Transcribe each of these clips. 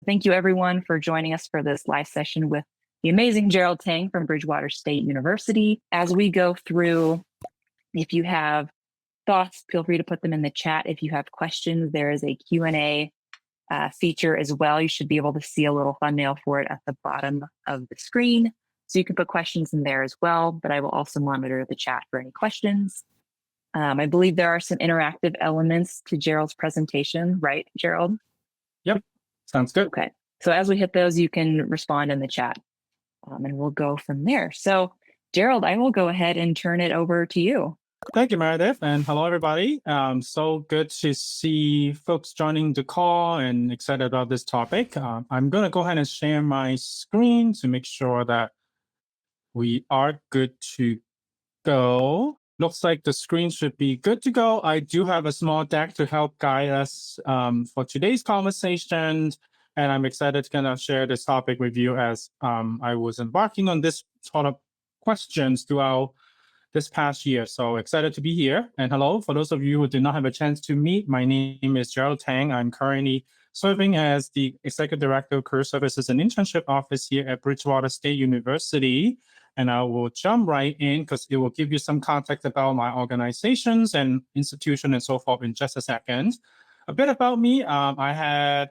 Thank you everyone for joining us for this live session with the amazing Gerald Tang from Bridgewater State University. As we go through, if you have thoughts, feel free to put them in the chat. If you have questions, there is a Q&A feature as well. You should be able to see a little thumbnail for it at the bottom of the screen. So you can put questions in there as well, but I will also monitor the chat for any questions. I believe there are some interactive elements to Gerald's presentation, right, Gerald? Yep, sounds good. Okay, so as we hit those, you can respond in the chat and we'll go from there. So Gerald, I will go ahead and turn it over to you. Thank you, Meredith, and hello, everybody. So good to see folks joining the call and excited about this topic. I'm going to go ahead and share my screen to make sure that we are good to go. Looks like the screen should be good to go. I do have a small deck to help guide us for today's conversation, and I'm excited to kind of share this topic with you as I was embarking on this sort of questions throughout this past year. So excited to be here. And hello, for those of you who did not have a chance to meet, my name is Gerald Tang. I'm currently serving as the Executive Director of Career Services and Internship Office here at Bridgewater State University. And I will jump right in because it will give you some context about my organizations and institution and so forth in just a second. A bit about me, I had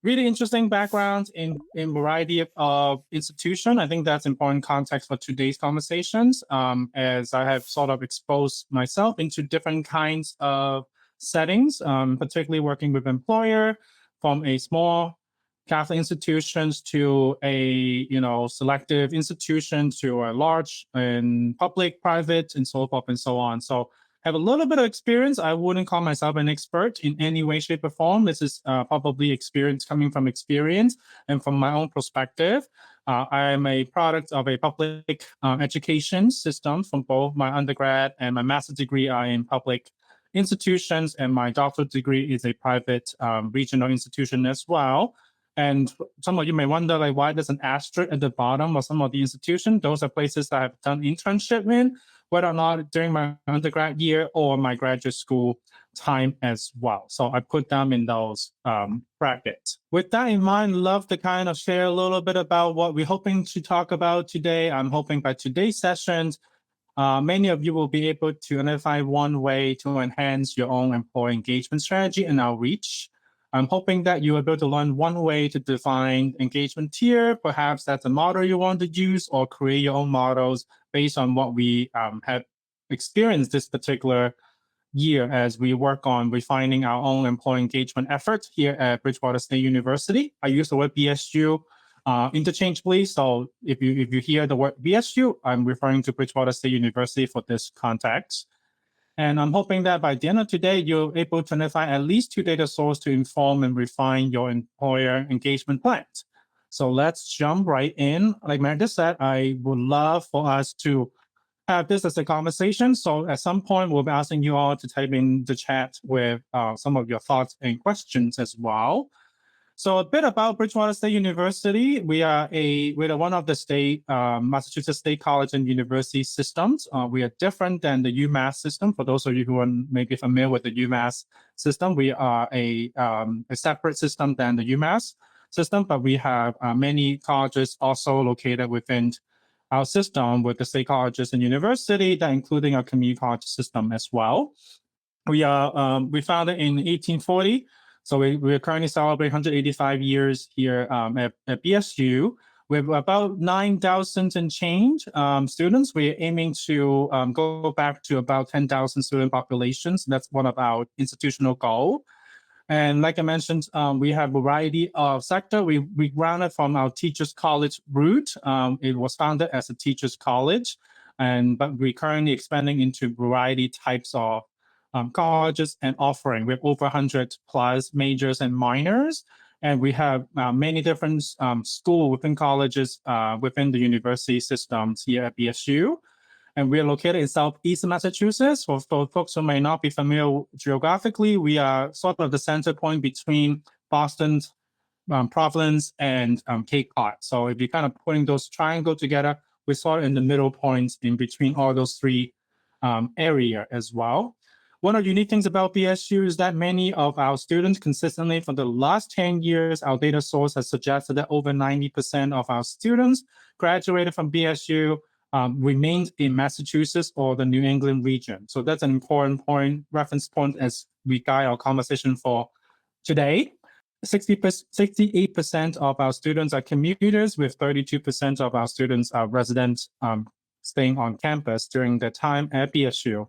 really interesting background in variety of institution. I think that's important context for today's conversations, as I have sort of exposed myself into different kinds of settings, particularly working with employer from a small Catholic institutions to a selective institution to a large and public, private, and so forth and so on. So have a little bit of experience. I wouldn't call myself an expert in any way, shape, or form. This is probably experience coming from experience and from my own perspective. I am a product of a public education system from both my undergrad and my master's degree are in public institutions, and my doctorate degree is a private regional institution as well. And some of you may wonder, like, why there's an asterisk at the bottom of some of the institutions? Those are places that I've done internship in, whether or not during my undergrad year or my graduate school time as well. So I put them in those brackets. With that in mind, love to kind of share a little bit about what we're hoping to talk about today. I'm hoping by today's sessions, many of you will be able to identify one way to enhance your own employee engagement strategy and outreach. I'm hoping that you're able to learn one way to define engagement tier. Perhaps that's a model you want to use, or create your own models based on what we have experienced this particular year as we work on refining our own employee engagement efforts here at Bridgewater State University. I use the word BSU interchangeably. So if you hear the word BSU, I'm referring to Bridgewater State University for this context. And I'm hoping that by the end of today, you're able to identify at least 2 data sources to inform and refine your employer engagement plans. So let's jump right in. Like Meredith said, I would love for us to have this as a conversation. So at some point, we'll be asking you all to type in the chat with some of your thoughts and questions as well. So a bit about Bridgewater State University. We're one of the state Massachusetts State College and University systems. We are different than the UMass system. For those of you who are maybe familiar with the UMass system, we are a separate system than the UMass system, but we have many colleges also located within our system with the state colleges and university, that including our community college system as well. We founded in 1840. So we are currently celebrating 185 years here at BSU. We have about 9,000 and change students. We're aiming to go back to about 10,000 student populations. That's one of our institutional goals. And like I mentioned, we have a variety of sector. We grounded from our Teachers College route. It was founded as a Teachers College, but we're currently expanding into variety types of colleges and offering. We have over 100 plus majors and minors, and we have many different schools within colleges within the university systems here at BSU. And we are located in Southeast Massachusetts. For folks who may not be familiar geographically, we are sort of the center point between Boston, Providence, and Cape Cod. So if you're kind of putting those triangles together, we're sort of in the middle points in between all those three area as well. One of the unique things about BSU is that many of our students consistently for the last 10 years, our data source has suggested that over 90% of our students graduated from BSU remained in Massachusetts or the New England region. So that's an important reference point as we guide our conversation for today. 68% of our students are commuters, with 32% of our students are residents staying on campus during their time at BSU.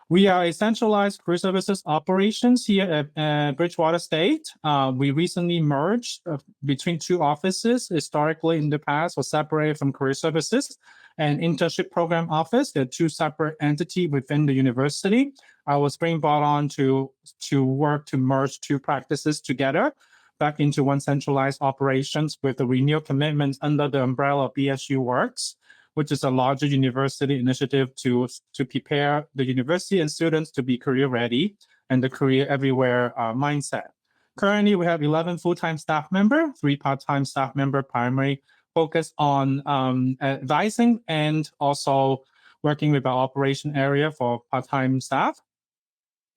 We are a centralized career services operations here at Bridgewater State. We recently merged between two offices. Historically, in the past, was separated from career services and internship program office. They're two separate entities within the university. I was being brought on to work to merge two practices together back into one centralized operations with the renewed commitments under the umbrella of BSU Works, which is a larger university initiative to prepare the university and students to be career ready and the career everywhere mindset. Currently, we have 11 full-time staff members, 3 part-time staff members, primary focus on advising and also working with our operation area for part-time staff.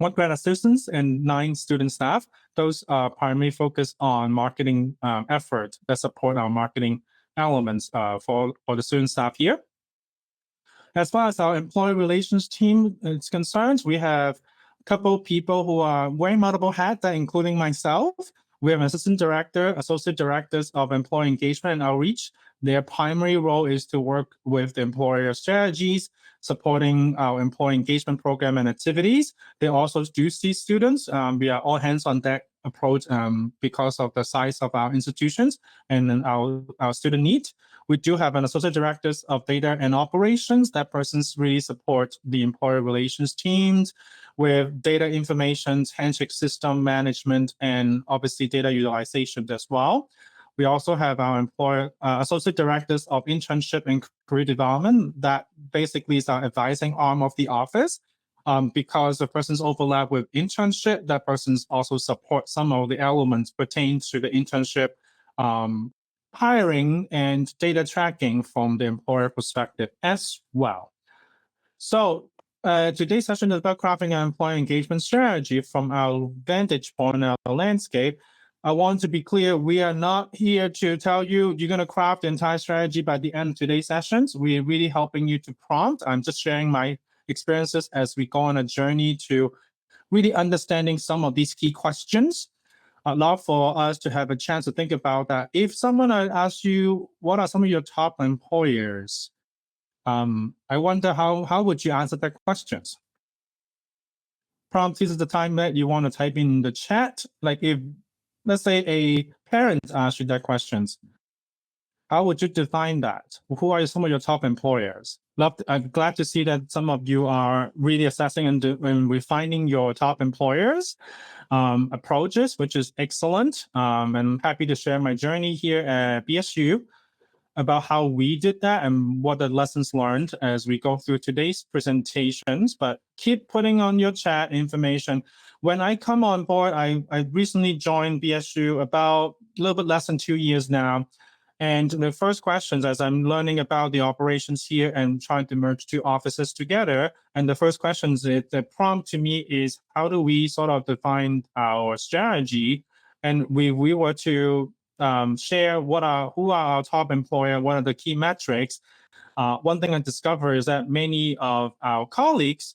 1 grad assistants and 9 student staff. Those are primarily focused on marketing effort that support our marketing elements for the student staff here. As far as our employee relations team is concerned, we have a couple people who are wearing multiple hats, including myself. We have an assistant director, associate directors of employee engagement and outreach. Their primary role is to work with the employer strategies, supporting our employee engagement program and activities. They also do see students. We are all hands on deck approach because of the size of our institutions and our student need. We do have an associate directors of data and operations. That person's really support the employer relations teams with data information, handshake system management, and obviously data utilization as well. We also have our associate directors of internship and career development. That basically is our advising arm of the office. Because the person's overlap with internship, that person's also support some of the elements pertaining to the internship hiring and data tracking from the employer perspective as well. So today's session is about crafting an employee engagement strategy from our vantage point, our landscape. I want to be clear, we are not here to tell you you're going to craft the entire strategy by the end of today's sessions. We're really helping you to prompt. I'm just sharing my experiences as we go on a journey to really understanding some of these key questions. I'd love for us to have a chance to think about that. If someone asks you, what are some of your top employers? I wonder how would you answer that questions? Prompt, this is the time that you want to type in the chat. Like if, let's say a parent asks you that questions, how would you define that? Who are some of your top employers? I'm glad to see that some of you are really assessing and refining your top employers approaches, which is excellent. And I'm happy to share my journey here at BSU about how we did that and what the lessons learned as we go through today's presentations. But keep putting on your chat information. When I come on board, I recently joined BSU about a little bit less than 2 years now. And the first questions, as I'm learning about the operations here and trying to merge two offices together, and the first questions, the prompt to me is, how do we sort of define our strategy? And we were to share who are our top employer, what are the key metrics. One thing I discovered is that many of our colleagues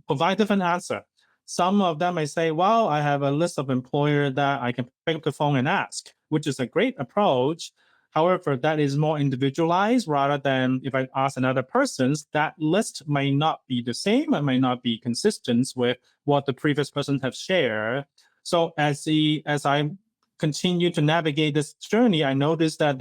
provide different answer. Some of them may say, well, I have a list of employers that I can pick up the phone and ask, which is a great approach. However, that is more individualized rather than if I ask another person, that list may not be the same and may not be consistent with what the previous person have shared. So as I continue to navigate this journey, I noticed that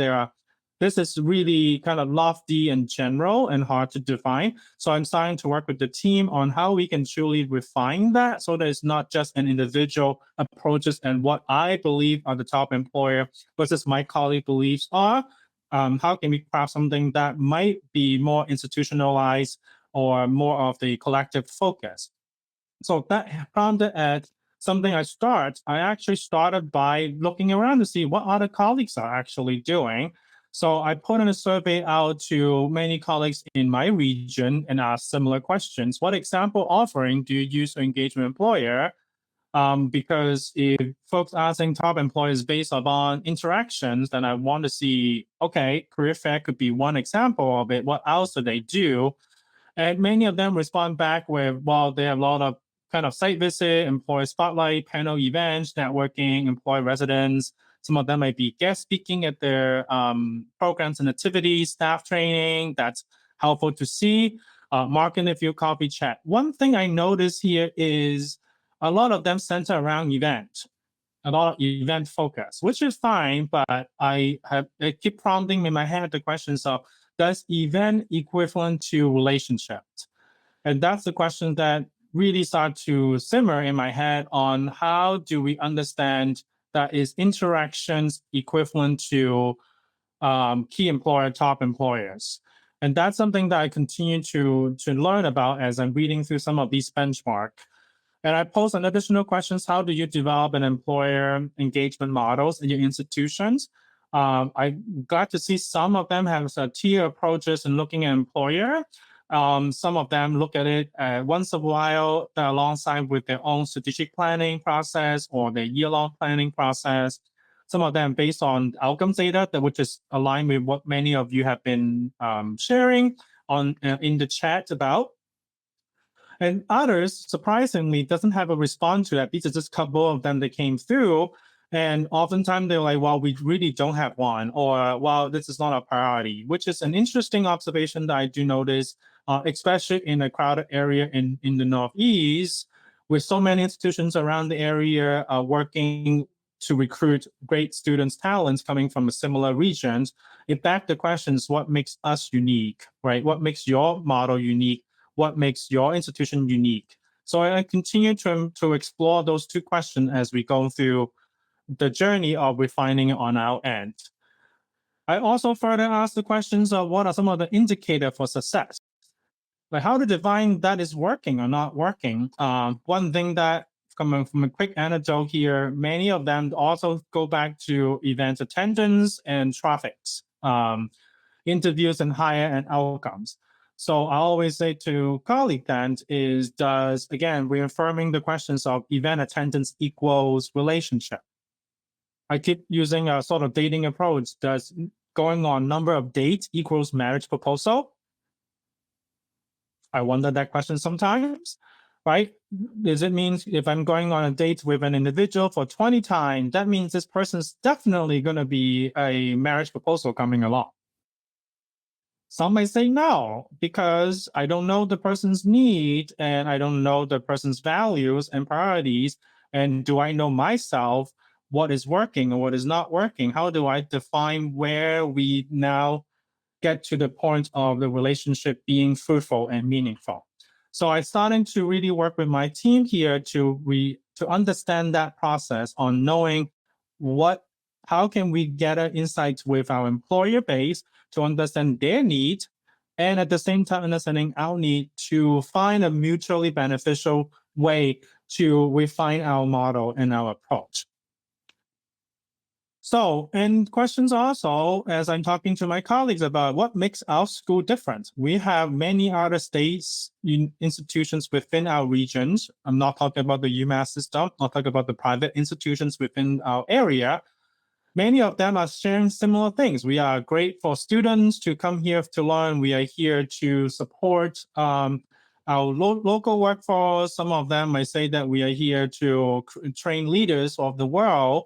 this is really kind of lofty and general and hard to define. So I'm starting to work with the team on how we can truly refine that so that it's not just an individual approaches and what I believe are the top employer versus my colleague beliefs are. How can we craft something that might be more institutionalized or more of the collective focus? So that prompted at something I actually started by looking around to see what other colleagues are actually doing. So I put in a survey out to many colleagues in my region and asked similar questions. What example offering do you use to engage with employer? Because if folks asking top employers based upon interactions, then I want to see, okay, career fair could be one example of it. What else do they do? And many of them respond back with, well, they have a lot of kind of site visit, employee spotlight, panel events, networking, employee residence. Some of them might be guest speaking at their programs and activities, staff training. That's helpful to see. Marking a few coffee chat. One thing I notice here is a lot of them center around event, a lot of event focus, which is fine, but I keep prompting in my head the questions of, does event equivalent to relationships? And that's the question that really start to simmer in my head on how do we understand that is interactions equivalent to key employer, top employers. And that's something that I continue to learn about as I'm reading through some of these benchmarks. And I pose an additional questions. How do you develop an employer engagement models in your institutions? I'm glad to see some of them have tier approaches in looking at employer. Some of them look at it once a while alongside with their own strategic planning process or their year-long planning process. Some of them based on outcomes data, which is aligned with what many of you have been sharing on in the chat about. And others, surprisingly, doesn't have a response to that. These are just a couple of them that came through. And oftentimes they're like, well, we really don't have one, or, well, this is not a priority, which is an interesting observation that I do notice, especially in a crowded area in the Northeast, with so many institutions around the area working to recruit great students, talents coming from similar regions. It begs the questions, what makes us unique, right? What makes your model unique? What makes your institution unique? So I continue to explore those two questions as we go through the journey of refining it on our end. I also further ask the questions of what are some of the indicators for success? Like how to define that is working or not working. One thing that coming from a quick anecdote here, many of them also go back to event attendance and traffics, interviews and hire and outcomes. So I always say to colleague then is, does, again, reaffirming the questions of event attendance equals relationship. I keep using a sort of dating approach. Does going on number of dates equals marriage proposal? I wonder that question sometimes, right? Does it mean if I'm going on a date with an individual for 20 times, that means this person's definitely going to be a marriage proposal coming along? Some may say no, because I don't know the person's need and I don't know the person's values and priorities. And do I know myself what is working and what is not working? How do I define where we now get to the point of the relationship being fruitful and meaningful? So I started to really work with my team here to understand that process on knowing how can we gather insights with our employer base to understand their need, and at the same time understanding our need to find a mutually beneficial way to refine our model and our approach. So, and questions also, as I'm talking to my colleagues about what makes our school different. We have many other states, institutions within our regions. I'm not talking about the UMass system, I'm not talking about the private institutions within our area. Many of them are sharing similar things. We are great for students to come here to learn. We are here to support our local workforce. Some of them might say that we are here to train leaders of the world.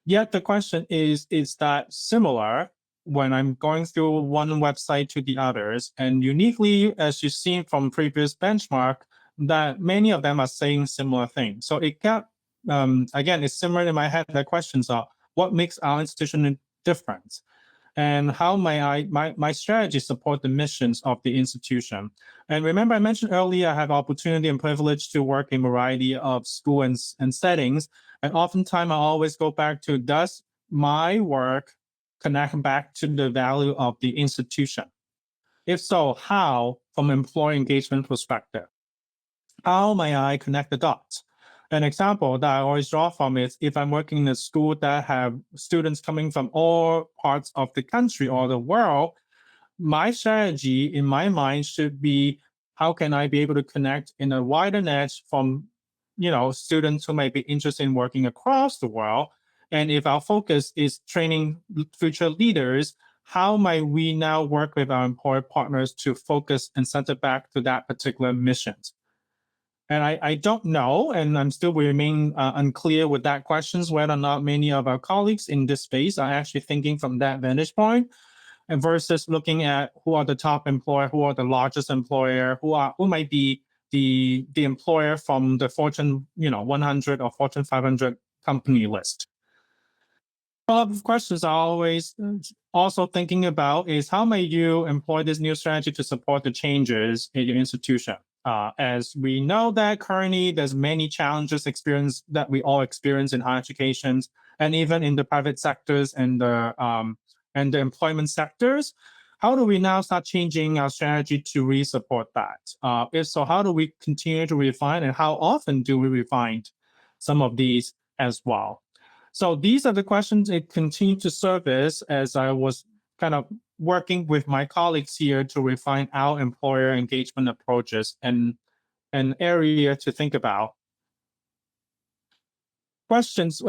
Yet the question is that similar when I'm going through one website to the others? And uniquely, as you've seen from previous benchmark, that many of them are saying similar things. So it got, again, it's similar in my head. The questions are, what makes our institution different? And how may my strategy support the missions of the institution? And remember, I mentioned earlier, I have opportunity and privilege to work in a variety of school and settings. And oftentimes I always go back to, does my work connect back to the value of the institution? If so, how from employee engagement perspective? How may I connect the dots? An example that I always draw from is if I'm working in a school that have students coming from all parts of the country or the world, my strategy in my mind should be how can I be able to connect in a wider net from students who may be interested in working across the world. And if our focus is training future leaders, how might we now work with our employer partners to focus and center back to that particular mission? And I don't know, and I'm still remain unclear with that questions, whether or not many of our colleagues in this space are actually thinking from that vantage point, and versus looking at who are the top employer, who are the largest employer, who might be the employer from the Fortune 100 or Fortune 500 company list. Follow-up questions are always also thinking about is how may you employ this new strategy to support the changes in your institution? As we know that currently there's many challenges that we all experience in higher education and even in the private sectors and the employment sectors. How do we now start changing our strategy to really support that? If so, how do we continue to refine, and how often do we refine some of these as well? So these are the questions that continue to surface as I was kind of working with my colleagues here to refine our employer engagement approaches and an area to think about. Questions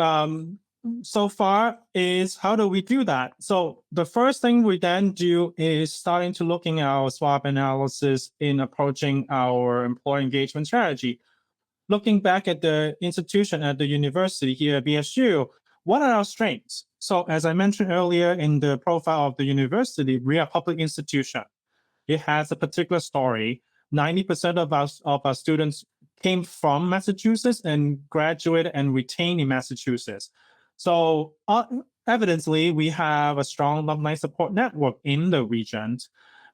so far is how do we do that? So the first thing we then do is starting to looking at our SWOT analysis in approaching our employee engagement strategy. Looking back at the institution at the university here at BSU, what are our strengths? So as I mentioned earlier in the profile of the university, we are a public institution. It has a particular story. 90% of our students came from Massachusetts and graduated and retained in Massachusetts. So evidently, we have a strong alumni support network in the region.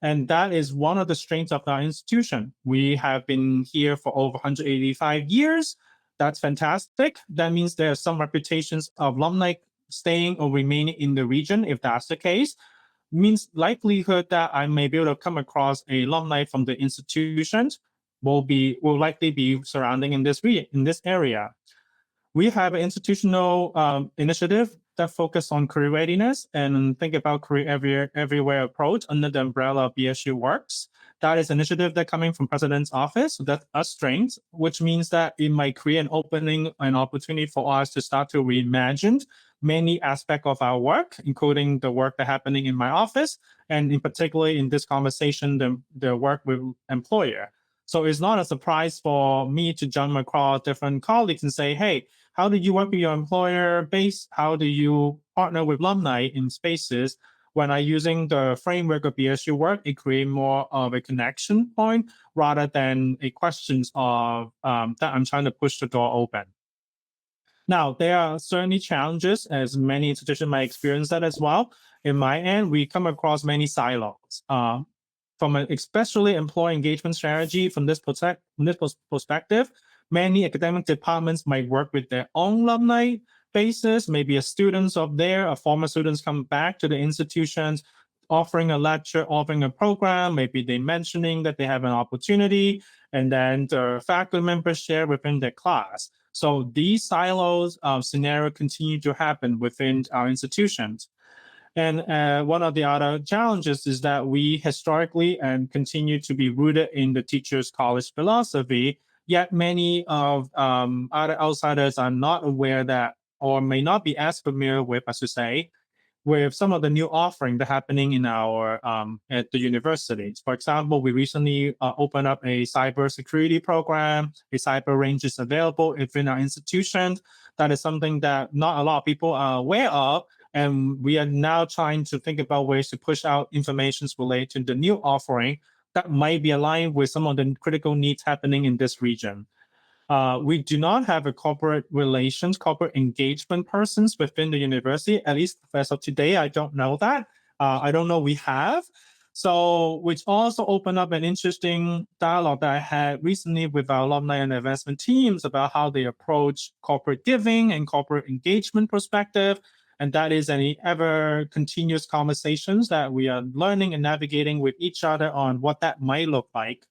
And that is one of the strengths of our institution. We have been here for over 185 years. That's fantastic. That means there are some reputations of alumni staying or remaining in the region. If that's the case, means likelihood that I may be able to come across a alumni from the institutions will likely be surrounding in this area. We have an institutional initiative that focus on career readiness and think about career everywhere approach under the umbrella of BSU Works. That is an initiative that coming from President's office. So that's a strength, which means that it might create an opening, an opportunity for us to start to reimagine many aspects of our work, including the work that's happening in my office, and in particular in this conversation, the work with employer. So it's not a surprise for me to jump across different colleagues and say, hey, how do you work with your employer base? How do you partner with alumni in spaces? When I'm using the framework of BSU work, it creates more of a connection point rather than a questions of that I'm trying to push the door open. Now, there are certainly challenges, as many institutions might experience that as well. In my end, we come across many silos. From an especially employee engagement strategy, from this perspective, many academic departments might work with their own alumni bases, maybe as students of former students come back to the institutions, offering a lecture, offering a program, maybe they mentioning that they have an opportunity, and then the faculty members share within their class. So these silos scenario continue to happen within our institutions. And one of the other challenges is that we historically and continue to be rooted in the teacher's college philosophy, yet many of other outsiders are not aware that, or may not be as familiar with, I should say, with some of the new offering that's happening in our at the universities. For example, we recently opened up a cybersecurity program. A cyber range is available within our institution. That is something that not a lot of people are aware of. And we are now trying to think about ways to push out information related to the new offering that might be aligned with some of the critical needs happening in this region. We do not have a corporate engagement persons within the university, at least as of today. I don't know that. I don't know we have. So, which also opened up an interesting dialogue that I had recently with our alumni and investment teams about how they approach corporate giving and corporate engagement perspective. And that is any ever continuous conversations that we are learning and navigating with each other on what that might look like.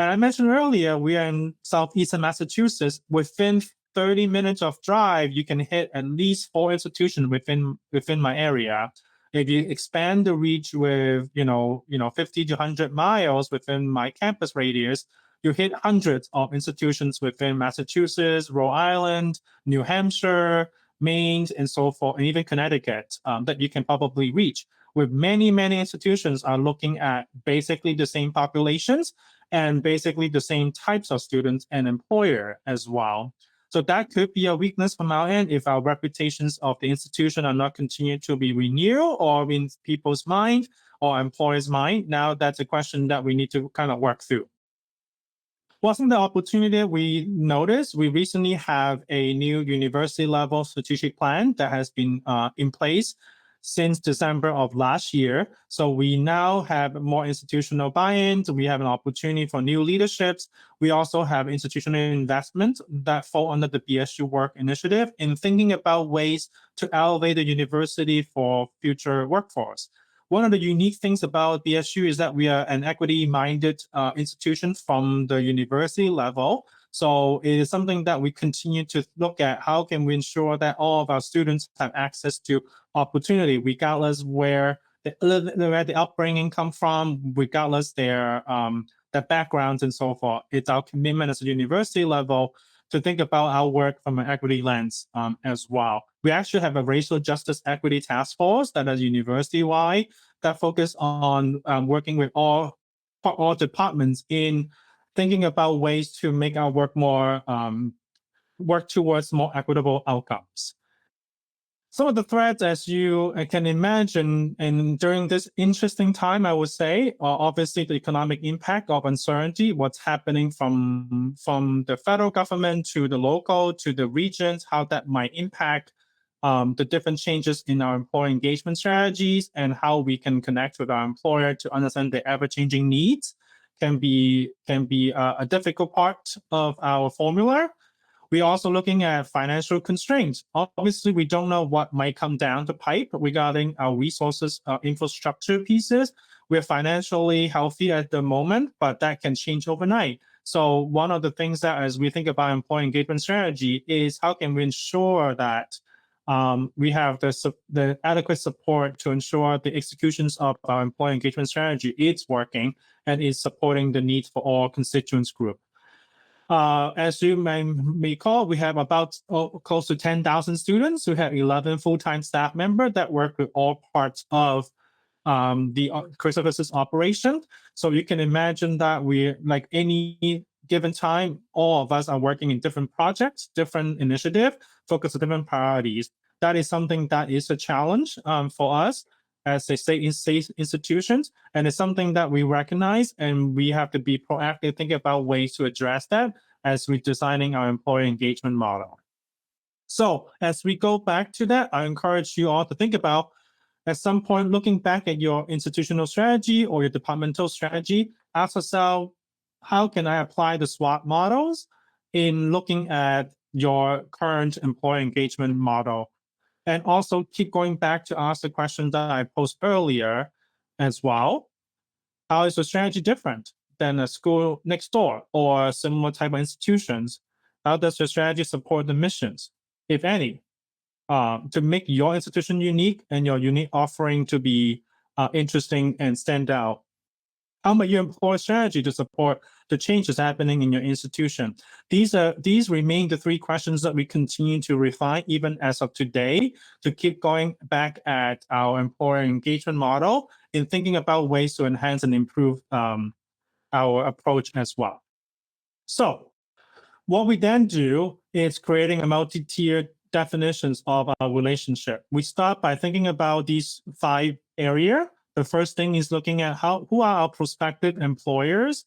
And I mentioned earlier, we are in southeastern Massachusetts. Within 30 minutes of drive, you can hit at least 4 institutions within my area. If you expand the reach with 50 to 100 miles within my campus radius, you hit hundreds of institutions within Massachusetts, Rhode Island, New Hampshire, Maine, and so forth, and even Connecticut that you can probably reach. With many institutions are looking at basically the same populations and basically the same types of students and employer as well. So that could be a weakness from our end if our reputations of the institution are not continuing to be renewed or in people's mind or employers' mind. Now that's a question that we need to kind of work through. Wasn't the opportunity we noticed? We recently have a new university level strategic plan that has been in place since December of last year. So we now have more institutional buy-in. We have an opportunity for new leaderships. We also have institutional investment that fall under the BSU Work Initiative in thinking about ways to elevate the university for future workforce. One of the unique things about BSU is that we are an equity-minded institution from the university level. So it is something that we continue to look at. How can we ensure that all of our students have access to opportunity, regardless where the upbringing come from, regardless their backgrounds and so forth. It's our commitment as a university level to think about our work from an equity lens as well. We actually have a racial justice equity task force that is university-wide that focus on working with all departments in thinking about ways to make our work more work towards more equitable outcomes. Some of the threats, as you can imagine, and during this interesting time, I would say, obviously the economic impact of uncertainty, what's happening from the federal government to the local to the regions, how that might impact the different changes in our employee engagement strategies and how we can connect with our employer to understand their ever-changing needs can be a difficult part of our formula. We're also looking at financial constraints. Obviously, we don't know what might come down the pipe regarding our resources, infrastructure pieces. We're financially healthy at the moment, but that can change overnight. So one of the things that as we think about employee engagement strategy is how can we ensure that we have the adequate support to ensure the executions of our employee engagement strategy is working and is supporting the needs for all constituents group. As you may recall, we have about close to 10,000 students who have 11 full-time staff members that work with all parts of the career services operation. So you can imagine that we, like any given time, all of us are working in different projects, different initiatives, focus on different priorities. That is something that is a challenge for us as a state institutions, and it's something that we recognize, and we have to be proactive, thinking about ways to address that as we're designing our employee engagement model. So as we go back to that, I encourage you all to think about, at some point, looking back at your institutional strategy or your departmental strategy, ask yourself, how can I apply the SWOT models in looking at your current employee engagement model? And also keep going back to ask the question that I posed earlier as well. How is the strategy different than a school next door or similar type of institutions? How does your strategy support the missions, if any, to make your institution unique and your unique offering to be interesting and stand out? How might you employ strategy to support the changes happening in your institution? These remain the 3 questions that we continue to refine even as of today, to keep going back at our employer engagement model in thinking about ways to enhance and improve our approach as well. So what we then do is creating a multi-tiered definitions of our relationship. We start by thinking about these 5 areas. The first thing is looking at who are our prospective employers,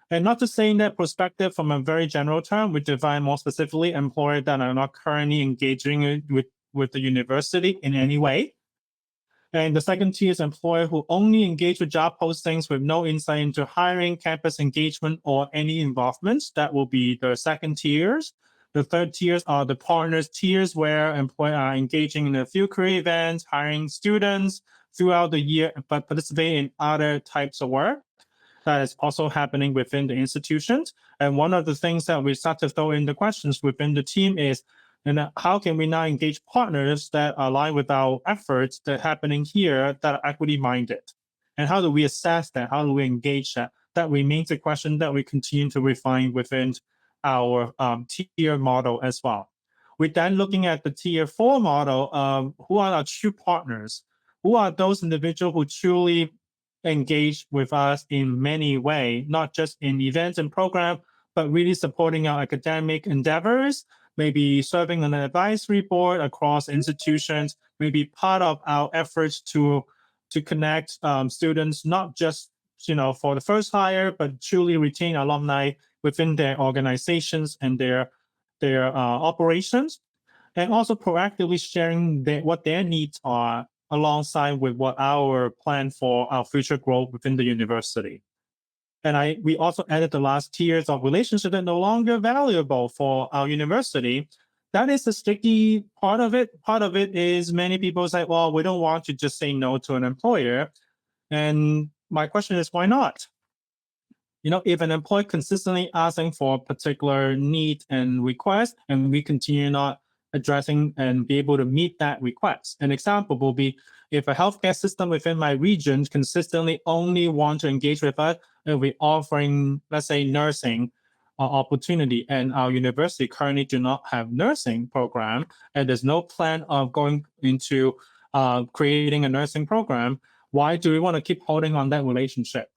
and not just saying that prospective from a very general term. We define more specifically employers that are not currently engaging with the university in any way. And the second tier is employer who only engage with job postings with no insight into hiring, campus engagement, or any involvements. That will be the second tiers. The third tiers are the partners tiers, where employers are engaging in a few career events, hiring students throughout the year, but participate in other types of work. that is also happening within the institutions. And one of the things that we start to throw in the questions within the team is, how can we now engage partners that align with our efforts that are happening here that are equity minded? And how do we assess that? How do we engage that? That remains a question that we continue to refine within our tier model as well. We're then looking at the tier 4 model. Who are our true partners? Who are those individuals who truly engage with us in many ways, not just in events and programs, but really supporting our academic endeavors, maybe serving on an advisory board across institutions, maybe part of our efforts to connect students, not just for the first hire, but truly retain alumni within their organizations and their operations, and also proactively sharing what their needs are alongside with what our plan for our future growth within the university. And we also added the last tiers of relationships that are no longer valuable for our university. That is the sticky part of it. Part of it is many people say, well, we don't want to just say no to an employer. And my question is, why not? If an employer consistently asking for a particular need and request, and we continue not addressing and be able to meet that request. An example will be if a healthcare system within my region consistently only want to engage with us and we're offering, let's say, nursing opportunity, and our university currently do not have nursing program, and there's no plan of going into creating a nursing program, why do we want to keep holding on that relationship?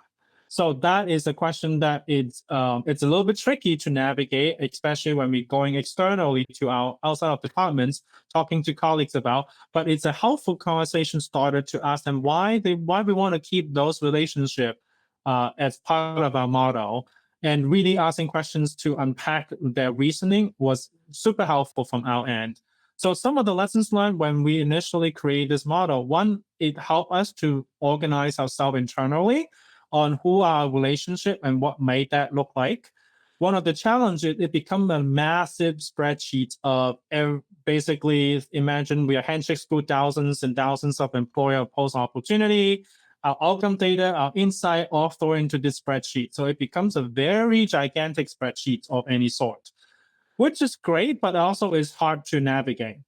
So that is a question that it's a little bit tricky to navigate, especially when we're going externally to our outside of departments, talking to colleagues about. But it's a helpful conversation starter to ask them why we want to keep those relationships as part of our model, and really asking questions to unpack their reasoning was super helpful from our end. So some of the lessons learned when we initially create this model, one, it helped us to organize ourselves internally on who our relationship and what made that look like. One of the challenges, it become a massive spreadsheet of basically, imagine we are handshake school, thousands and thousands of employer post opportunity, our outcome data, our insight, all thrown into this spreadsheet. So it becomes a very gigantic spreadsheet of any sort, which is great, but also is hard to navigate.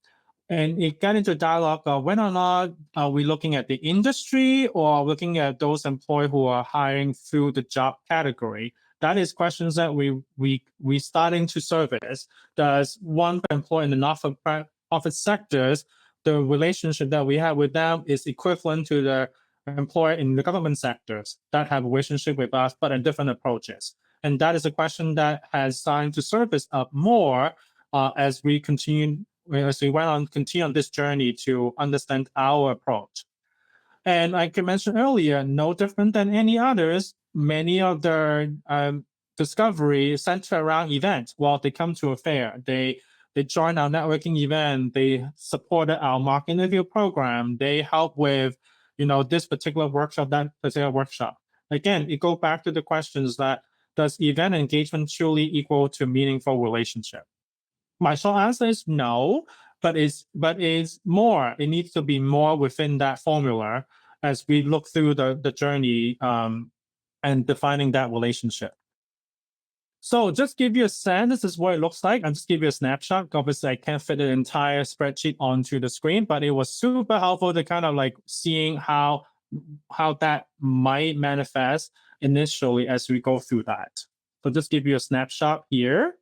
And it got into dialogue of whether or not are we looking at the industry or looking at those employees who are hiring through the job category. That is questions that we starting to surface. Does one employee in the not-for-profit sectors, the relationship that we have with them is equivalent to the employer in the government sectors that have a relationship with us, but in different approaches? And that is a question that has started to surface up more as we continue on this journey to understand our approach. And like I mentioned earlier, no different than any others, many of their discovery center around events. Well, they come to a fair, they join our networking event, they supported our mock interview program, they help with this particular workshop, that particular workshop. Again, it goes back to the questions that does event engagement truly equal to meaningful relationship? My short answer is no, but it's more. It needs to be more within that formula as we look through the journey and defining that relationship. So just give you a sense, this is what it looks like. I'll just give you a snapshot. Obviously, I can't fit an entire spreadsheet onto the screen, but it was super helpful to kind of like seeing how that might manifest initially as we go through that. So just give you a snapshot here.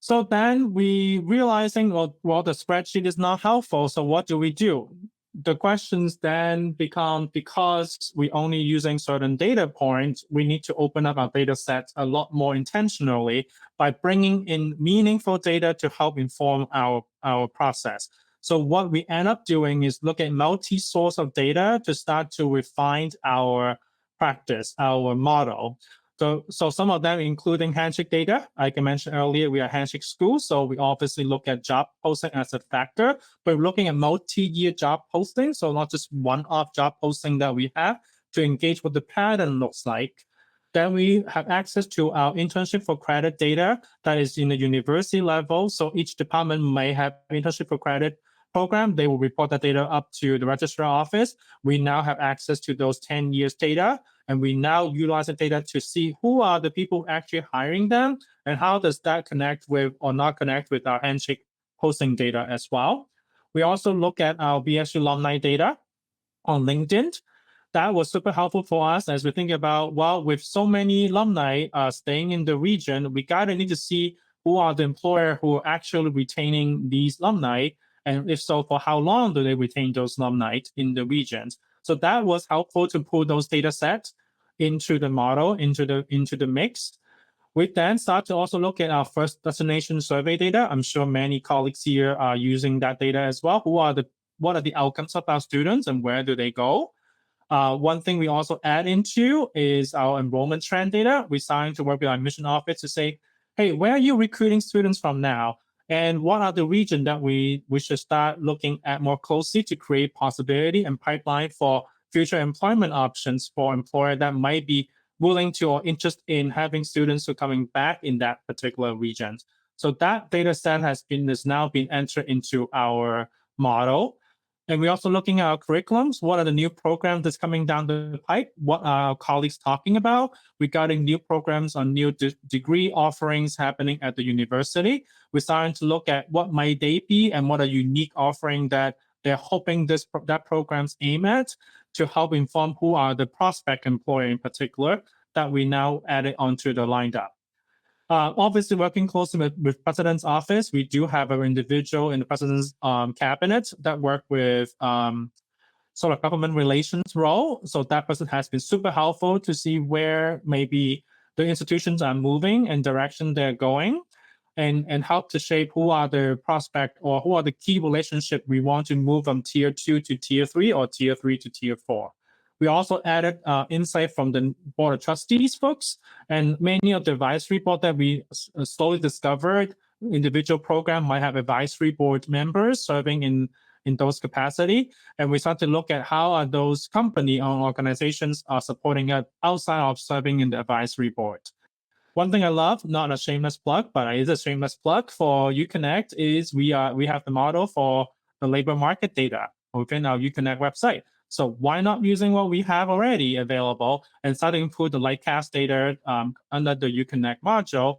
So then we realizing, well, the spreadsheet is not helpful. So what do we do? The questions then become, because we only using certain data points, we need to open up our data sets a lot more intentionally by bringing in meaningful data to help inform our process. So what we end up doing is look at multi-source of data to start to refine our practice, our model. So some of them including handshake data. Like I mentioned earlier, we are handshake school, so we obviously look at job posting as a factor, but we're looking at multi-year job posting, so not just one-off job posting that we have to engage what the pattern looks like. Then we have access to our internship for credit data that is in the university level. So each department may have internship for credit program. They will report that data up to the registrar office. We now have access to those 10 years data. And we now utilize the data to see who are the people actually hiring them and how does that connect with or not connect with our handshake posting data as well. We also look at our BSU alumni data on LinkedIn. That was super helpful for us as we think about, well, with so many alumni staying in the region, we gotta need to see who are the employer who are actually retaining these alumni, and if so, for how long do they retain those alumni in the regions. So that was helpful to pull those data sets into the model, into the mix. We then start to also look at our first destination survey data. I'm sure many colleagues here are using that data as well. What are the outcomes of our students and where do they go? One thing we also add into is our enrollment trend data. We started to work with our admission office to say, hey, where are you recruiting students from now? And what are the regions that we should start looking at more closely to create possibility and pipeline for future employment options for employer that might be willing to or interested in having students who are coming back in that particular region. So that data set is now been entered into our model. And we're also looking at our curriculums. What are the new programs that's coming down the pipe? What are our colleagues talking about regarding new programs on new degree offerings happening at the university? We're starting to look at what might they be and what a unique offering that they're hoping that programs aim at to help inform who are the prospect employer in particular that we now added onto the lineup. Obviously, working closely with President's office, we do have an individual in the President's cabinet that work with sort of government relations role. So that person has been super helpful to see where maybe the institutions are moving and direction they're going, and help to shape who are the prospect or who are the key relationship we want to move from tier 2 to tier 3 or tier 3 to tier 4. We also added insight from the board of trustees folks and many of the advisory board that we slowly discovered. Individual program might have advisory board members serving in those capacity. And we start to look at how are those company or organizations are supporting it outside of serving in the advisory board. One thing I love, not a shameless plug, but it is a shameless plug for UConnect, is we have the model for the labor market data within our UConnect website. So why not using what we have already available and start to include the Lightcast data under the UConnect module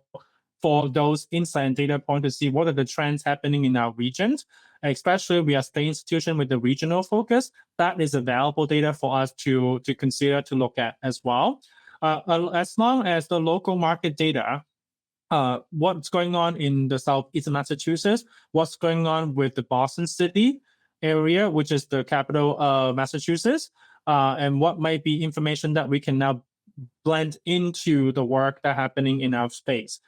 for those insight and data point to see what are the trends happening in our regions, especially we are state institution with the regional focus. That is available data for us to consider to look at as well. As long as the local market data, what's going on in the southeast of Massachusetts, what's going on with the Boston City area, which is the capital of Massachusetts, and what might be information that we can now blend into the work that's happening in our space.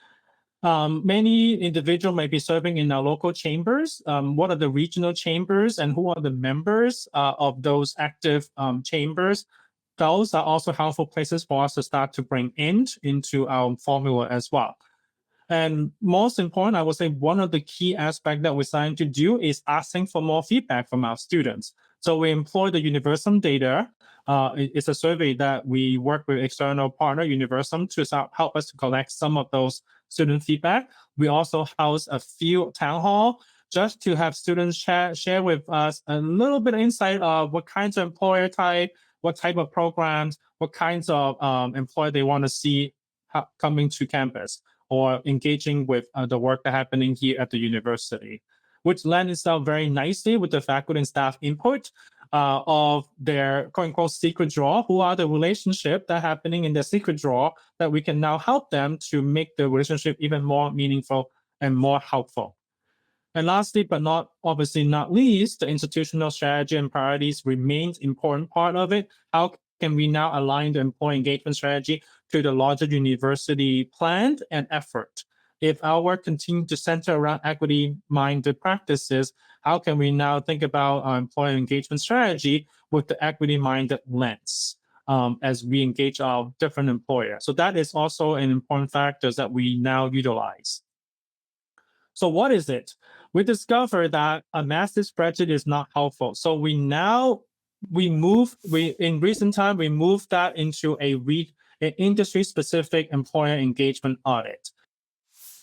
Many individuals may be serving in our local chambers. What are the regional chambers and who are the members of those active chambers? Those are also helpful places for us to start to bring into our formula as well. And most important, I would say one of the key aspects that we're starting to do is asking for more feedback from our students. So we employ the Universum data. It's a survey that we work with external partner Universum to help us to collect some of those student feedback. We also house a few town hall just to have students share with us a little bit of insight of what kinds of employer type, what type of programs, what kinds of employer they want to see coming to campus or engaging with the work that's happening here at the university, which lends itself very nicely with the faculty and staff input of their quote-unquote secret drawer. Who are the relationship that happening in their secret drawer that we can now help them to make the relationship even more meaningful and more helpful. And lastly, but obviously not least, the institutional strategy and priorities remains important part of it. How can we now align the employee engagement strategy to the larger university plan and effort? If our work continues to center around equity-minded practices, how can we now think about our employee engagement strategy with the equity-minded lens as we engage our different employers? So that is also an important factor that we now utilize. So what is it? We discovered that a massive spreadsheet is not helpful. So in recent time, we moved that into an industry-specific employer engagement audit.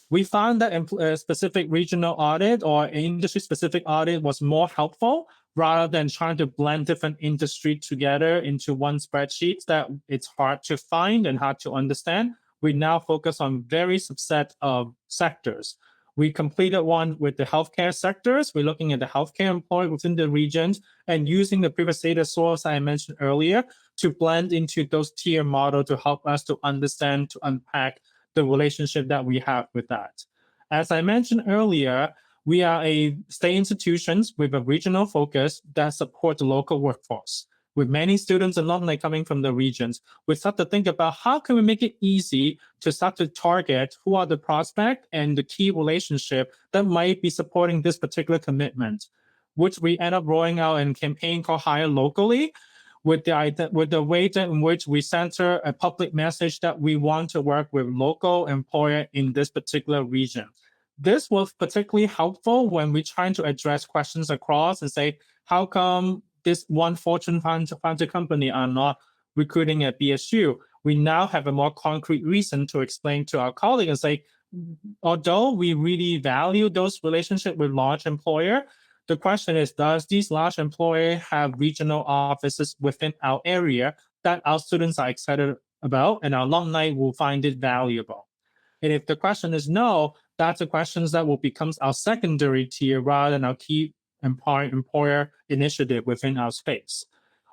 We found that a specific regional audit or industry-specific audit was more helpful rather than trying to blend different industry together into one spreadsheet that it's hard to find and hard to understand. We now focus on very subset of sectors. We completed one with the healthcare sectors. We're looking at the healthcare employed within the regions and using the previous data source I mentioned earlier to blend into those tier model to help us to understand, to unpack the relationship that we have with that. As I mentioned earlier, we are a state institutions with a regional focus that support the local workforce. With many students and alumni coming from the regions, we start to think about how can we make it easy to start to target who are the prospect and the key relationship that might be supporting this particular commitment, which we end up rolling out in a campaign called Hire Locally, with the way in which we center a public message that we want to work with local employer in this particular region. This was particularly helpful when we're trying to address questions across and say, how come this one Fortune 500 company are not recruiting at BSU? We now have a more concrete reason to explain to our colleagues and say, although we really value those relationships with large employer, the question is, does these large employer have regional offices within our area that our students are excited about and our alumni will find it valuable? And if the question is no, that's the questions that will become our secondary tier rather than our key employer initiative within our space.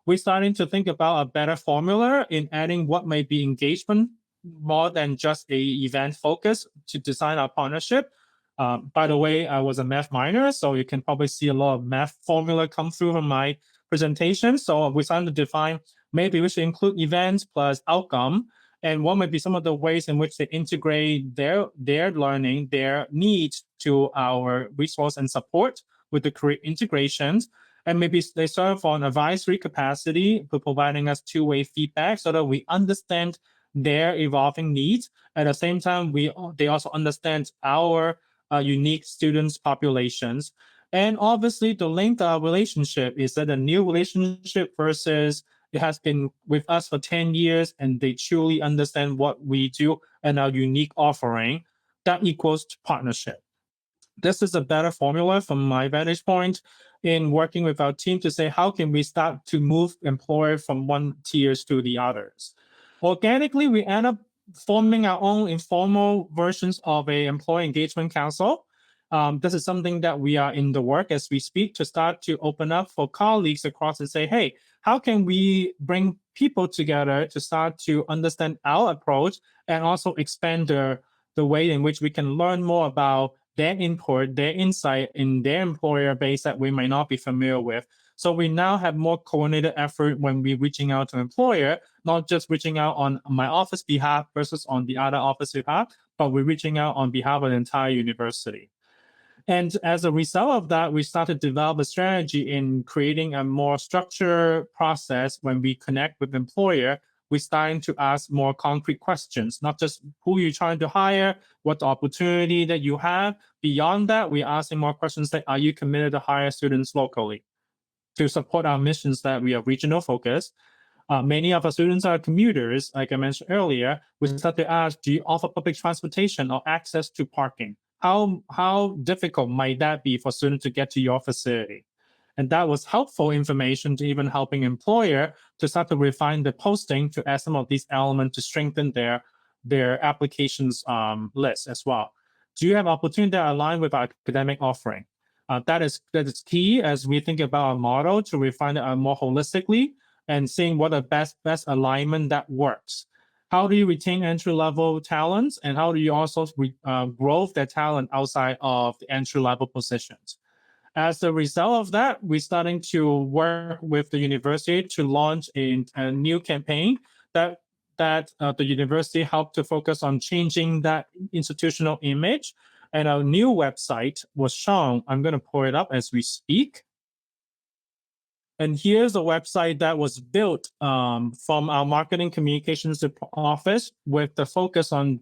We're starting to think about a better formula in adding what may be engagement more than just a event focus to design our partnership. By the way, I was a math minor, so you can probably see a lot of math formula come through from my presentation. So we're starting to define maybe we should include events plus outcome, and what might be some of the ways in which they integrate their learning, their needs to our resource and support with the career integrations. And maybe they serve on advisory capacity for providing us two-way feedback so that we understand their evolving needs. At the same time, they also understand our unique students populations. And obviously the linked relationship is that a new relationship versus it has been with us for 10 years and they truly understand what we do and our unique offering. That equals to partnership. This is a better formula from my vantage point in working with our team to say, how can we start to move employer from one tiers to the others? Organically, we end up forming our own informal versions of a employee engagement council. This is something that we are in the work as we speak to start to open up for colleagues across and say, hey, how can we bring people together to start to understand our approach and also expand the way in which we can learn more about their input, their insight in their employer base that we might not be familiar with. So we now have more coordinated effort when we're reaching out to employer, not just reaching out on my office behalf versus on the other office behalf, but we're reaching out on behalf of the entire university. And as a result of that, we started to develop a strategy in creating a more structured process when we connect with employer. We're starting to ask more concrete questions, not just who you're trying to hire, what the opportunity that you have. Beyond that, we're asking more questions like, are you committed to hire students locally to support our missions that we are regional focused? Many of our students are commuters, like I mentioned earlier. We start to ask, do you offer public transportation or access to parking? How difficult might that be for students to get to your facility? And that was helpful information to even helping employer to start to refine the posting to add some of these elements to strengthen their applications list as well. Do you have opportunity that align with our academic offering? That is key as we think about our model to refine it more holistically and seeing what the best alignment that works. How do you retain entry-level talents, and how do you also grow their talent outside of the entry-level positions? As a result of that, we're starting to work with the university to launch a new campaign that the university helped to focus on changing that institutional image. And our new website was shown. I'm going to pull it up as we speak. And here's a website that was built from our marketing communications office with the focus on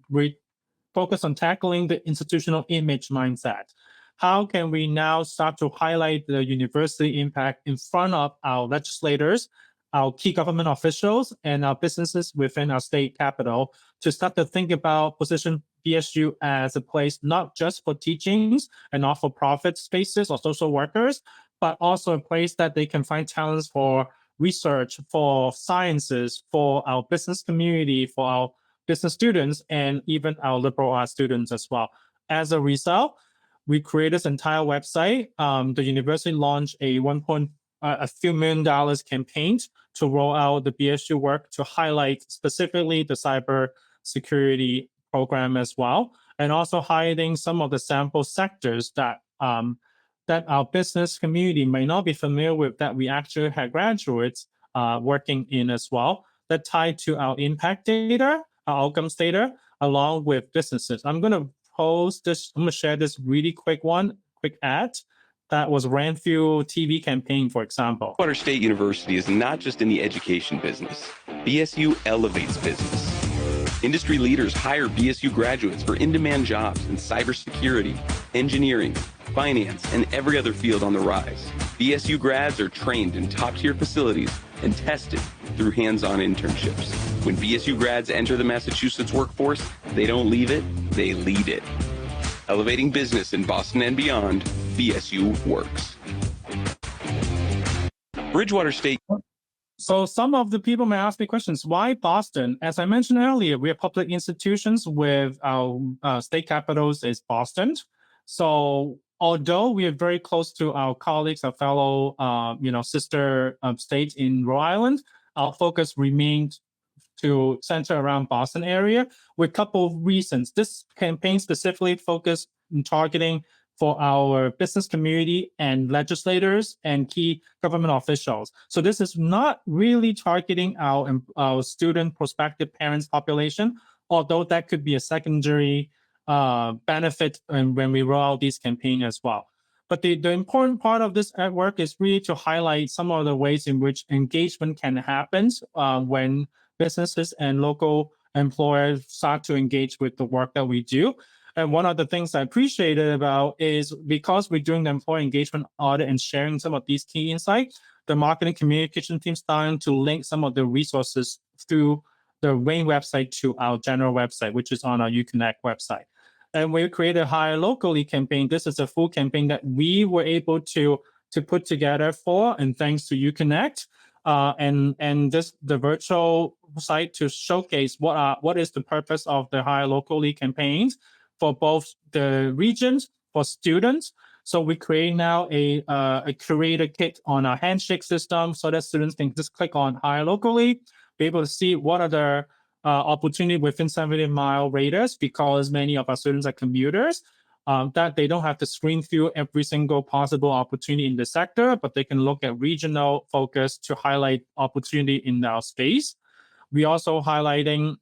tackling the institutional image mindset. How can we now start to highlight the university impact in front of our legislators, our key government officials, and our businesses within our state capital to start to think about position BSU as a place not just for teachings and not for profit spaces or social workers, but also a place that they can find talents for research, for sciences, for our business community, for our business students, and even our liberal arts students as well. As a result, we created this entire website. The university launched a few $1 million campaign to roll out the BSU work to highlight specifically the cyber security program as well, and also highlighting some of the sample sectors that our business community may not be familiar with, that we actually had graduates working in as well, that tied to our impact data, our outcomes data, along with businesses. I'm going to share this really quick ad that was ran through TV campaign, for example. Bridgewater State University is not just in the education business. BSU elevates business. Industry leaders hire BSU graduates for in-demand jobs in cybersecurity, engineering, finance, and every other field on the rise. BSU grads are trained in top-tier facilities and tested through hands-on internships. When BSU grads enter the Massachusetts workforce, they don't leave it, they lead it. Elevating business in Boston and beyond, BSU works. Bridgewater State. So some of the people may ask me questions. Why Boston? As I mentioned earlier, we are public institutions with our state capitals is Boston. So although we are very close to our colleagues, our fellow, sister states in Rhode Island, our focus remained to center around Boston area with a couple of reasons. This campaign specifically focused on targeting for our business community and legislators and key government officials. So this is not really targeting our student prospective parents population, although that could be a secondary benefit when we roll out this campaign as well. But the important part of this work is really to highlight some of the ways in which engagement can happen when businesses and local employers start to engage with the work that we do. And one of the things I appreciated about is because we're doing the employee engagement audit and sharing some of these key insights, the marketing communication team starting to link some of the resources through the Wayne website to our general website, which is on our UConnect website. And we created a Hire Locally campaign. This is a full campaign that we were able to put together for, and thanks to UConnect, and the virtual site to showcase what is the purpose of the Hire Locally campaigns for both the regions, for students. So we create now a curator kit on our handshake system so that students can just click on Hire Locally, be able to see what are the opportunity within 70-mile radius, because many of our students are commuters, that they don't have to screen through every single possible opportunity in the sector, but they can look at regional focus to highlight opportunity in our space. We also highlighting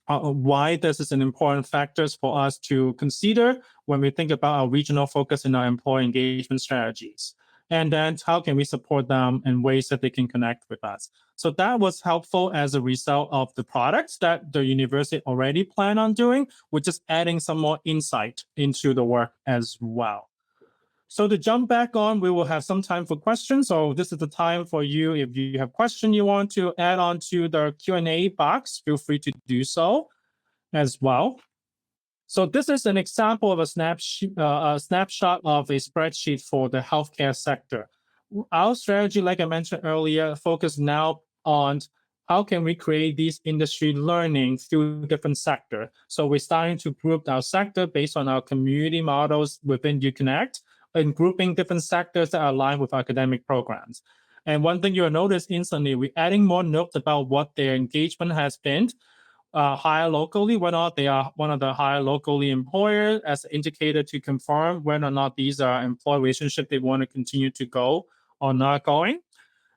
why this is an important factor for us to consider when we think about our regional focus in our employee engagement strategies. And then how can we support them in ways that they can connect with us? So that was helpful as a result of the products that the university already planned on doing. We're just adding some more insight into the work as well. So to jump back on, we will have some time for questions. So this is the time for you. If you have question you want to add on to the Q&A box, feel free to do so as well. So this is an example of a snapshot of a spreadsheet for the healthcare sector. Our strategy, like I mentioned earlier, focus now on how can we create these industry learning through different sectors. So we're starting to group our sector based on our community models within UConnect, and grouping different sectors that are aligned with academic programs. And one thing you'll notice instantly, we're adding more notes about what their engagement has been. Hire locally, whether or not they are one of the hire locally employers, as indicated to confirm whether or not these are employee relationship they want to continue to go or not going.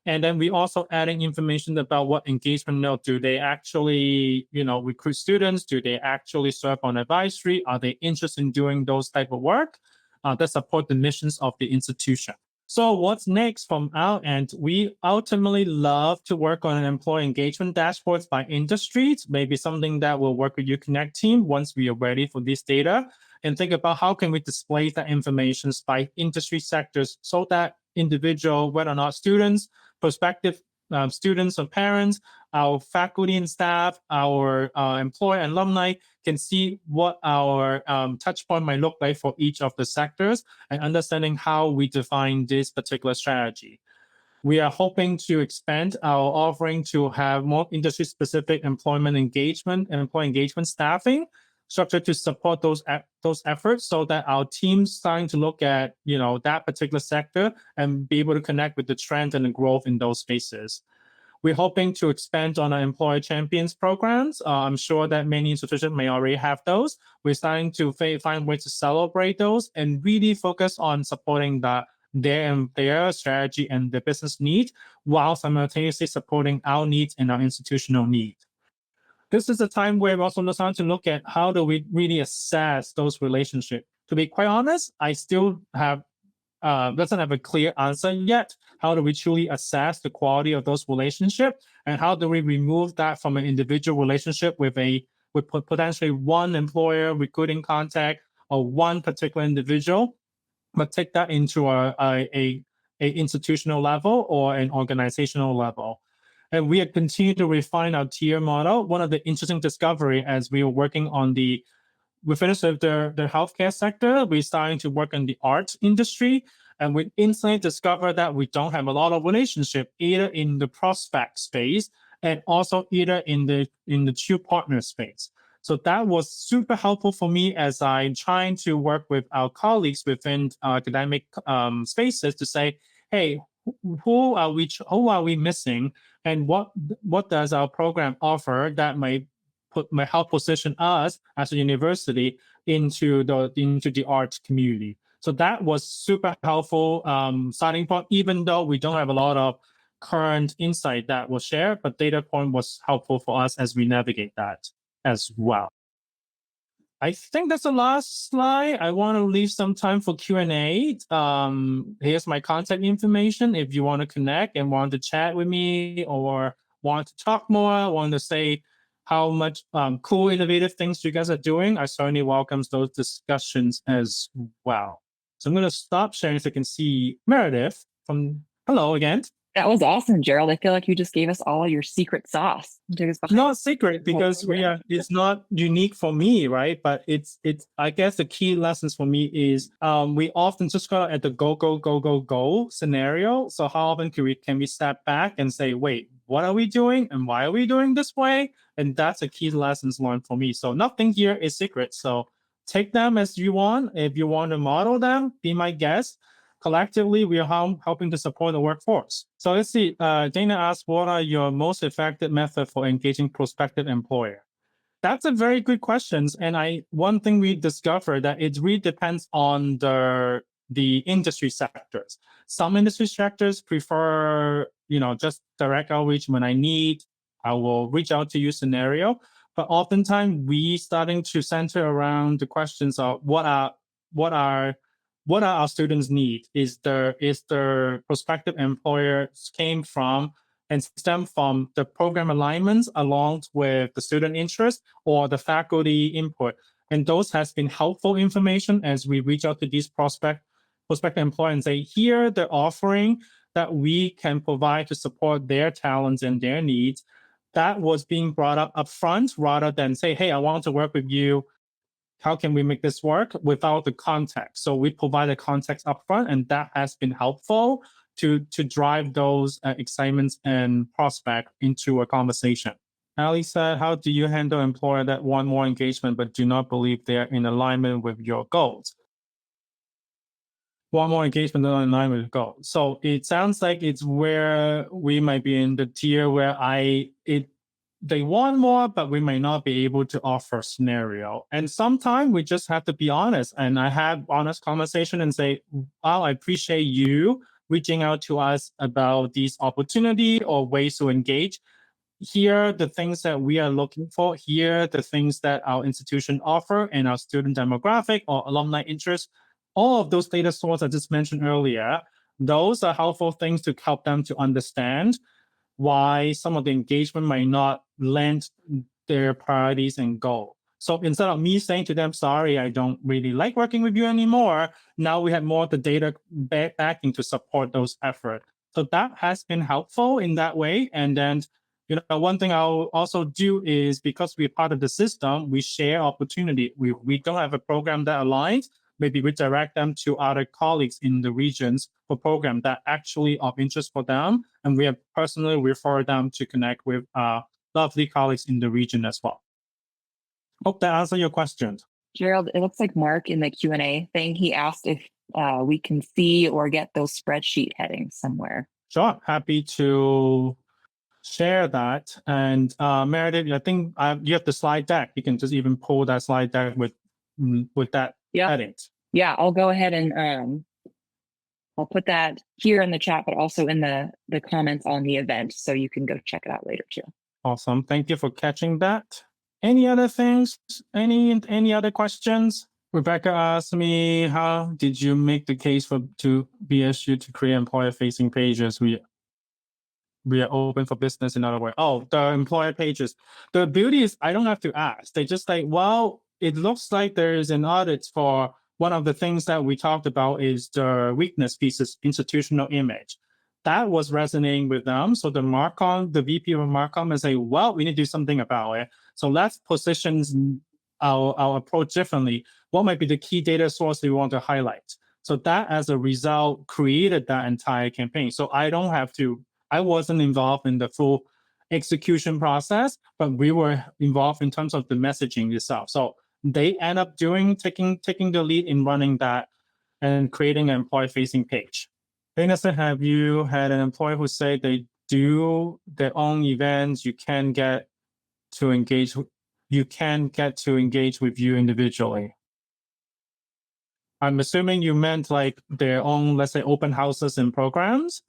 And then we also adding information about what engagement note. Do they actually, recruit students? Do they actually serve on advisory? Are they interested in doing those type of work that support the missions of the institution? So what's next from our end? We ultimately love to work on an employee engagement dashboards by industries, maybe something that will work with UConnect team once we are ready for this data, and think about how can we display that information by industry sectors so that individual, whether or not students, prospective students or parents, our faculty and staff, our employee and alumni can see what our touch point might look like for each of the sectors and understanding how we define this particular strategy. We are hoping to expand our offering to have more industry-specific employee engagement staffing structure to support those efforts, so that our team's starting to look at that particular sector and be able to connect with the trends and the growth in those spaces. We're hoping to expand on our employer champions programs. I'm sure that many institutions may already have those. We're starting to find ways to celebrate those and really focus on supporting their strategy and their business need, while simultaneously supporting our needs and our institutional need. This is a time where we're also starting to look at how do we really assess those relationships. To be quite honest, I still doesn't have a clear answer yet. How do we truly assess the quality of those relationships, and how do we remove that from an individual relationship with potentially one employer recruiting contact or one particular individual, but take that into a institutional level or an organizational level. And we have continued to refine our tier model. One of the interesting discovery as we were working on we finished with the healthcare sector, we're starting to work in the arts industry, and we instantly discovered that we don't have a lot of relationship either in the prospect space and also either in the true partner space. So that was super helpful for me as I'm trying to work with our colleagues within academic spaces to say, hey, who are we missing, and what does our program offer that might help position us as a university into the arts community. So that was super helpful starting point, even though we don't have a lot of current insight that was shared, but data point was helpful for us as we navigate that as well. I think that's the last slide. I want to leave some time for Q&A. Here's my contact information. If you want to connect and want to chat with me or want to talk more, want to say how much cool, innovative things you guys are doing, I certainly welcome those discussions as well. So I'm going to stop sharing so you can see Meredith hello again. That was awesome, Gerald. I feel like you just gave us all your secret sauce. Not secret, because it's not unique for me, right? But it's I guess the key lessons for me is we often just go at the go scenario. So how often can we step back and say, wait, what are we doing and why are we doing this way? And that's a key lessons learned for me. So nothing here is secret. So take them as you want. If you want to model them, be my guest. Collectively, we are helping to support the workforce. So let's see. Dana asked, what are your most effective methods for engaging prospective employer? That's a very good question. And one thing we discovered that it really depends on the industry sectors. Some industry sectors prefer, just direct outreach. When I need, I will reach out to you scenario. But oftentimes we starting to center around the questions of what are our students' need? Is the prospective employer came from and stem from the program alignments along with the student interest or the faculty input? And those has been helpful information as we reach out to these prospective employers and say, here the offering that we can provide to support their talents and their needs. That was being brought up front rather than say, hey, I want to work with you. How can we make this work without the context? So we provide the context upfront, and that has been helpful to drive those excitements and prospect into a conversation. Ali said, how do you handle employers that want more engagement but do not believe they're in alignment with your goals? Want more engagement than in line with your goals. So it sounds like it's where we might be in the tier where they want more, but we may not be able to offer a scenario. And sometimes we just have to be honest. And I have honest conversation and say, well, I appreciate you reaching out to us about these opportunity or ways to engage. Here are the things that we are looking for. Here are the things that our institution offer and our student demographic or alumni interest. All of those data sources I just mentioned earlier, those are helpful things to help them to understand why some of the engagement might not land their priorities and goal. So instead of me saying to them, sorry, I don't really like working with you anymore, now we have more of the data backing to support those efforts. So that has been helpful in that way. And then, one thing I'll also do is, because we're part of the system, we share opportunity. We don't have a program that aligns. Maybe we direct them to other colleagues in the regions for programs that actually of interest for them. And we have personally referred them to connect with lovely colleagues in the region as well. Hope that answers your questions. Gerald, it looks like Mark in the Q&A thing, he asked if we can see or get those spreadsheet headings somewhere. Sure, happy to share that. And Meredith, I think you have the slide deck. You can just even pull that slide deck with that heading. Yeah, I'll go ahead and I'll put that here in the chat, but also in the comments on the event, so you can go check it out later too. Awesome. Thank you for catching that. Any other things? Any other questions? Rebecca asked me, how did you make the case to BSU to create employer-facing pages? We are open for business in other way. Oh, the employer pages. The beauty is I don't have to ask. They just like, well, it looks like there is an audit for one of the things that we talked about is the weakness pieces, institutional image. That was resonating with them. So the VP of Marcom is saying, well, we need to do something about it. So let's position our approach differently. What might be the key data source we want to highlight? So that as a result created that entire campaign. So I wasn't involved in the full execution process, but we were involved in terms of the messaging itself. So they end up taking the lead in running that and creating an employee-facing page. Dana said, have you had an employee who say they do their own events, you can get to engage with you individually? I'm assuming you meant like their own, let's say, open houses and programs.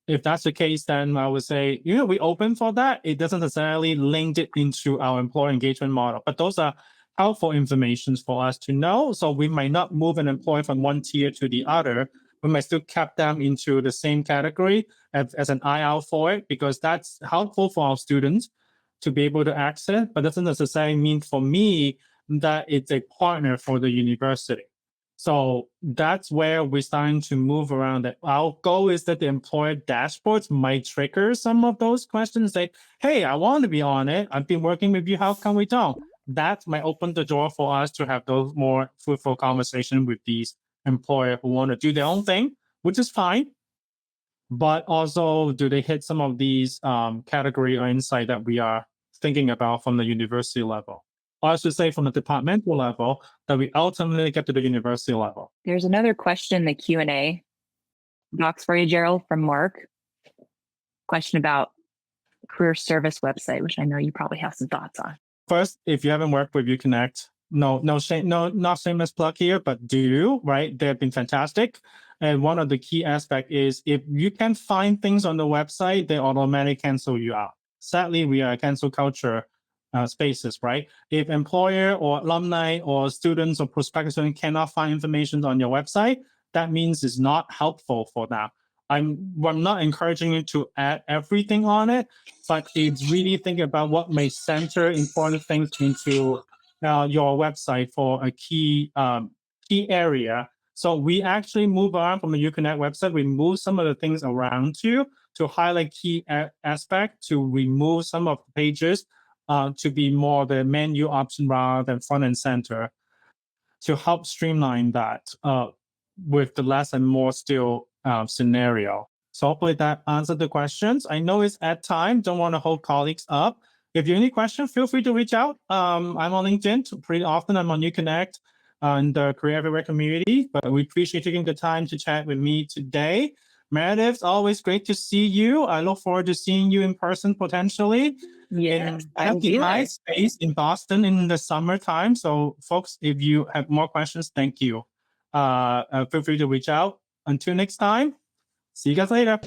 If that's the case, then I would say, we open for that. It doesn't necessarily link it into our employee engagement model, but those are helpful information for us to know. So we might not move an employee from one tier to the other. We might still cap them into the same category as an eye out for it, because that's helpful for our students to be able to access, but doesn't necessarily mean for me that it's a partner for the university. So that's where we're starting to move around that. Our goal is that the employer dashboards might trigger some of those questions like, hey, I want to be on it. I've been working with you. How come we don't? That might open the door for us to have those more fruitful conversations with these employers who want to do their own thing, which is fine. But also, do they hit some of these category or insight that we are thinking about from the university level? Or I should say from the departmental level, that we ultimately get to the university level. There's another question in the Q&A box for you, Gerald, from Mark. Question about career service website, which I know you probably have some thoughts on. First, if you haven't worked with UConnect, not shameless plug here, but do, right? They've been fantastic. And one of the key aspects is if you can find things on the website, they automatically cancel you out. Sadly, we are a cancel culture spaces, right? If employer or alumni or students or prospective students cannot find information on your website, that means it's not helpful for them. I'm not encouraging you to add everything on it, but it's really thinking about what may center important things into your website for a key area. So we actually move on from the UConnect website. We move some of the things around to highlight key aspect, to remove some of the pages to be more the menu option rather than front and center, to help streamline that with the less and more still scenario. So hopefully that answered the questions. I know it's at time. Don't want to hold colleagues up. If you have any questions, feel free to reach out. I'm on LinkedIn pretty often. I'm on UConnect and the Career Everywhere community, but we appreciate taking the time to chat with me today. Meredith, always great to see you. I look forward to seeing you in person potentially. Yeah, nice space in Boston in the summertime. So folks, if you have more questions, thank you. Feel free to reach out. Until next time, see you guys later.